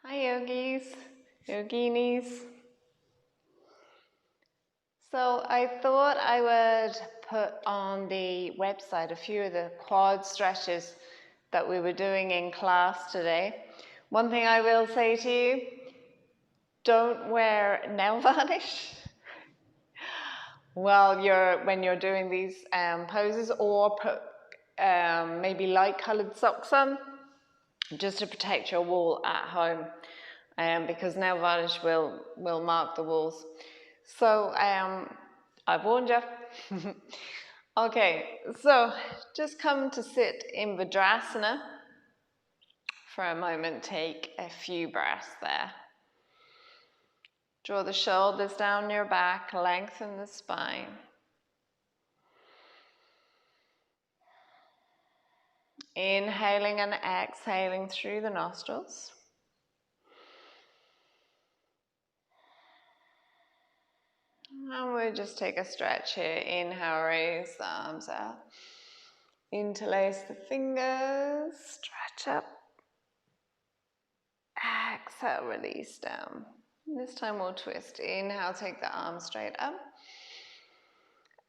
Hi yogis, yoginis. So I thought I would put on the website a few of the quad stretches that we were doing in class today. One thing I will say to you, don't wear nail varnish when you're doing these poses, or put maybe light coloured socks on just to protect your wall at home, because nail varnish will mark the walls. So I've warned you. Okay, so just come to sit in Vajrasana for a moment. Take a few breaths there. Draw the shoulders down your back, lengthen the spine. Inhaling and exhaling through the nostrils. And we'll just take a stretch here. Inhale, raise the arms out. Interlace the fingers, stretch up. Exhale, release down. This time we'll twist. Inhale, take the arm straight up.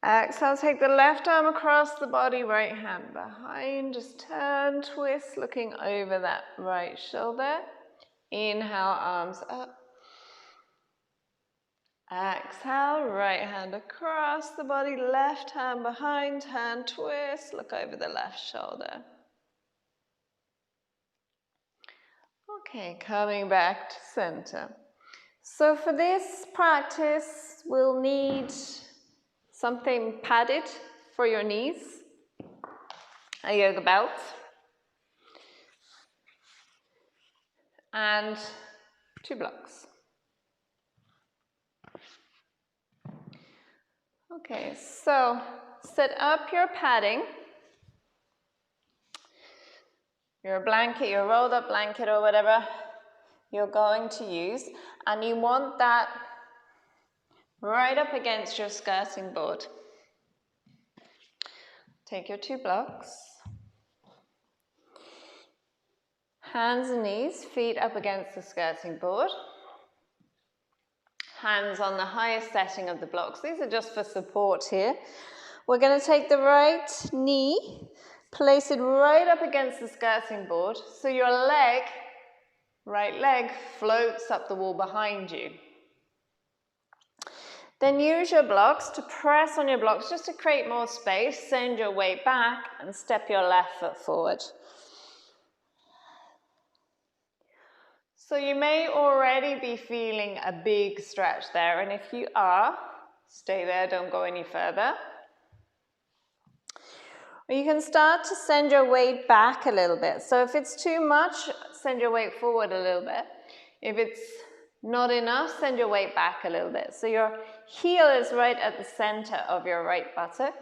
Exhale, take the left arm across the body, right hand behind. Just turn, twist, looking over that right shoulder. Inhale, arms up. Exhale, right hand across the body, left hand behind, turn, twist, look over the left shoulder. Okay, coming back to center. So for this practice, we'll need something padded for your knees, a yoga belt, and 2 blocks. Okay, so set up your padding, your blanket, your rolled up blanket or whatever you're going to use, and you want that right up against your skirting board. Take your 2 blocks, hands and knees, feet up against the skirting board, hands on the highest setting of the blocks. These are just for support here. We're going to take the right knee, place it right up against the skirting board, so your leg, right leg, floats up the wall behind you. Then use your blocks to press on your blocks just to create more space. Send your weight back and step your left foot forward. So you may already be feeling a big stretch there, and if you are, stay there, don't go any further. Or you can start to send your weight back a little bit. So if it's too much, send your weight forward a little bit. If it's not enough, send your weight back a little bit. So your heel is right at the center of your right buttock.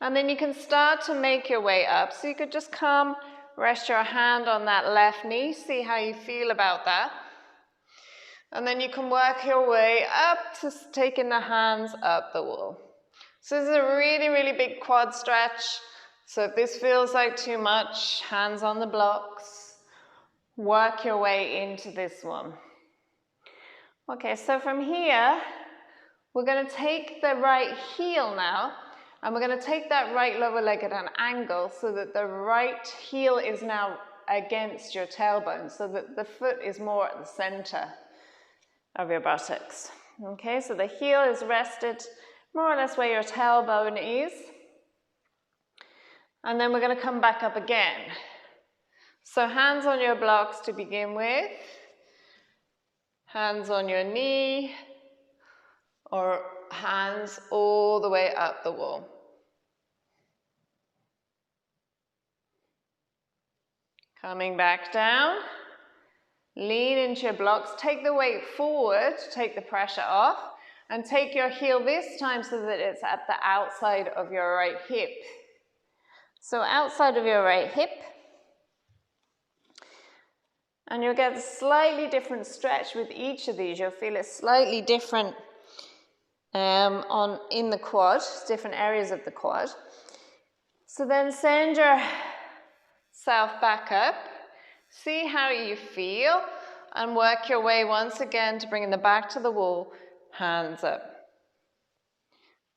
And then you can start to make your way up. So you could just come, rest your hand on that left knee, see how you feel about that. And then you can work your way up to taking the hands up the wall. So this is a really, really big quad stretch. So if this feels like too much, hands on the blocks, work your way into this one. Okay, so from here, we're going to take the right heel now, and we're going to take that right lower leg at an angle so that the right heel is now against your tailbone, so that the foot is more at the center of your buttocks. Okay, so the heel is rested more or less where your tailbone is. And then we're going to come back up again. So hands on your blocks to begin with. Hands on your knee, or hands all the way up the wall. Coming back down. Lean into your blocks. Take the weight forward, take the pressure off, and take your heel this time so that it's at the outside of your right hip. So outside of your right hip. And you'll get a slightly different stretch with each of these. You'll feel it slightly different in the quad, different areas of the quad. So then send yourself back up. See how you feel. And work your way once again to bringing the back to the wall, hands up.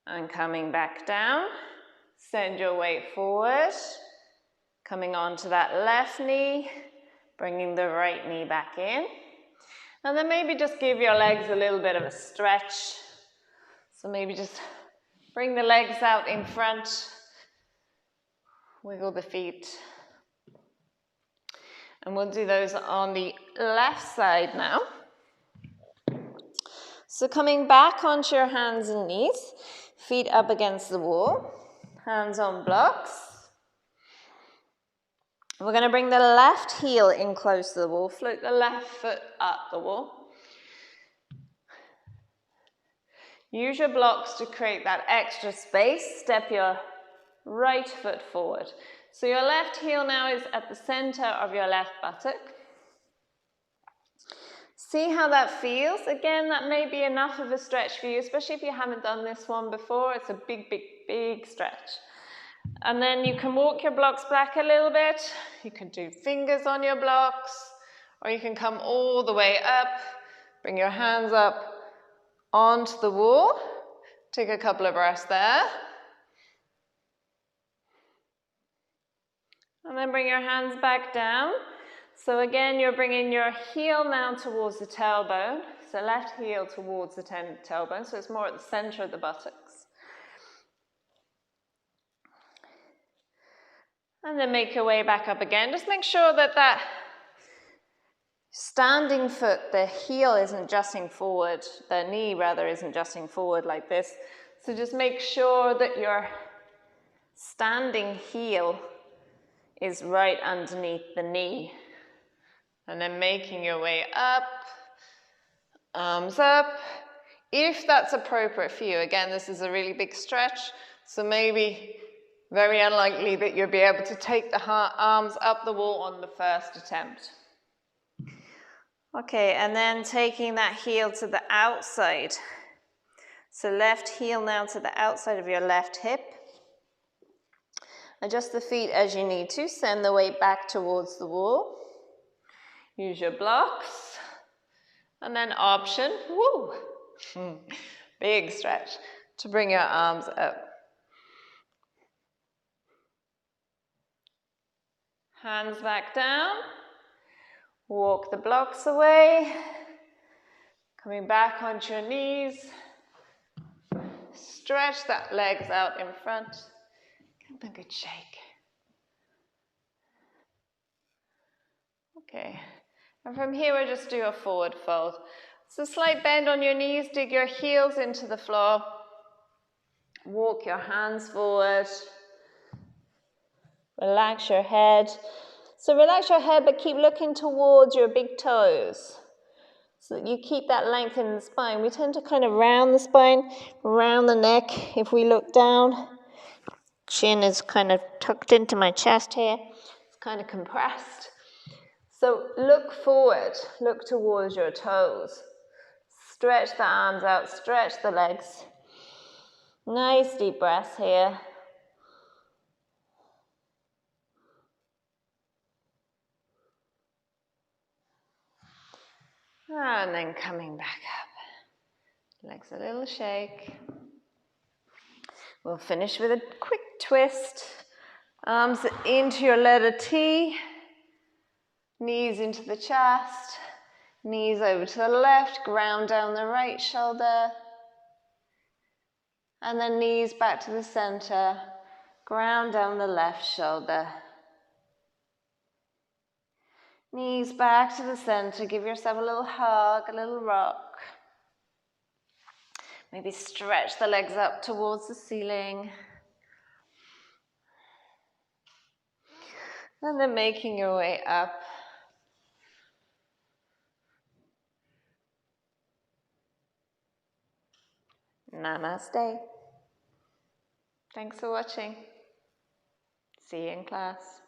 And coming back down, send your weight forward. Coming onto that left knee, bringing the right knee back in. And then maybe just give your legs a little bit of a stretch. So maybe just bring the legs out in front, wiggle the feet. And we'll do those on the left side now. So coming back onto your hands and knees, feet up against the wall, hands on blocks. We're going to bring the left heel in close to the wall, float the left foot up the wall. Use your blocks to create that extra space. Step your right foot forward. So your left heel now is at the center of your left buttock. See how that feels. Again, that may be enough of a stretch for you, especially if you haven't done this one before. It's a big, big, big stretch. And then you can walk your blocks back a little bit. You can do fingers on your blocks, or you can come all the way up. Bring your hands up onto the wall. Take a couple of breaths there. And then bring your hands back down. So again, you're bringing your heel now towards the tailbone. So left heel towards the tailbone, so it's more at the center of the buttocks. And then make your way back up again. Just make sure that that standing foot, the heel isn't jutting forward, the knee rather isn't jutting forward like this. So just make sure that your standing heel is right underneath the knee. And then making your way up, arms up. If that's appropriate for you, again, this is a really big stretch, so maybe very unlikely that you'll be able to take the arms up the wall on the first attempt. Okay, and then taking that heel to the outside. So left heel now to the outside of your left hip. Adjust the feet as you need to. Send the weight back towards the wall. Use your blocks. And then option, woo, big stretch, to bring your arms up. Hands back down. Walk the blocks away. Coming back onto your knees. Stretch that legs out in front. Give them a good shake. Okay. And from here, we'll just do a forward fold. So slight bend on your knees, dig your heels into the floor. Walk your hands forward. Relax your head. So relax your head, but keep looking towards your big toes. So that you keep that length in the spine. We tend to kind of round the spine, round the neck. If we look down, chin is kind of tucked into my chest here. It's kind of compressed. So look forward, look towards your toes. Stretch the arms out, stretch the legs. Nice deep breaths here. And then coming back up. Legs a little shake. We'll finish with a quick twist. Arms into your letter T. Knees into the chest. Knees over to the left. Ground down the right shoulder. And then knees back to the center. Ground down the left shoulder. Knees back to the center. Give yourself a little hug, a little rock. Maybe stretch the legs up towards the ceiling. And then making your way up. Namaste. Thanks for watching. See you in class.